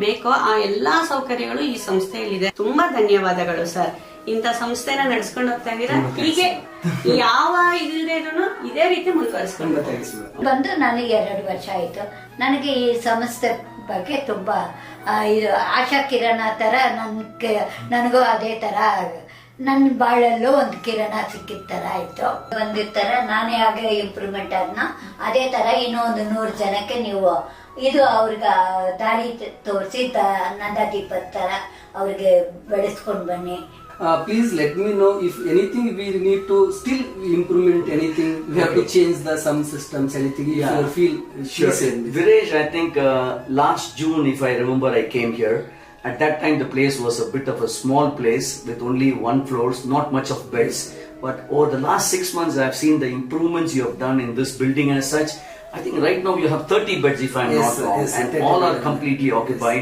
ಬೇಕೋ ಆ ಎಲ್ಲಾ ಸೌಕರ್ಯಗಳು ಈ ಸಂಸ್ಥೆಯಲ್ಲಿದೆ. ತುಂಬಾ ಧನ್ಯವಾದಗಳು ಸರ್. ಇಂಥ ಸಂಸ್ಥೆನ ನಡೆಸ್ಕೊಂಡು ಹೋಗ್ತಾ ಇದೀರಾ. ಹೀಗೆ ಯಾವ ಇದಿಲ್ದೇನು ಇದೇ ರೀತಿ ಮುಂದುವರಿಸ್ಕೊಂಡು ಬಂದು ನನಗೆ 2 ವರ್ಷ ಆಯ್ತು. ನನಗೆ ಈ ಸಂಸ್ಥೆ ಬಗ್ಗೆ ತುಂಬಾ ಇದು ಆಶಾ ಕಿರಣ ತರ ನನಗೂ ಅದೇ ತರ ನನ್ನ ಬಾಳಲ್ಲೂ ಒಂದು ಕಿರಣ ಸಿಕ್ಕಿದ ತರ ಆಯ್ತು. ಬಂದಿರ್ತಾರ ನಾನೇ ಹಾಗೆ ಇಂಪ್ರೂವ್ಮೆಂಟ್ ಅದನ್ನ ಅದೇ ತರ ಇನ್ನೂ ಒಂದು 100 ಜನಕ್ಕೆ ನೀವು ಇದು ಅವ್ರಿಗೆ ದಾರಿ ತೋರಿಸಿ ಅನ್ನದಾದೀಪದ ತರ ಅವ್ರಿಗೆ ಬೆಳೆಸ್ಕೊಂಡು ಬನ್ನಿ. Please let me know if anything we need to still improvement anything. We have to change some systems, anything. If you feel sure. Virej, I think last June, if I remember, I came here. At that time, the place was a bit of a small place with only 1 floor, not much of beds. But over the last 6 months, I have seen the improvements you have done in this building as such. I think right now you have 30 beds, if I am not wrong, and all are completely occupied.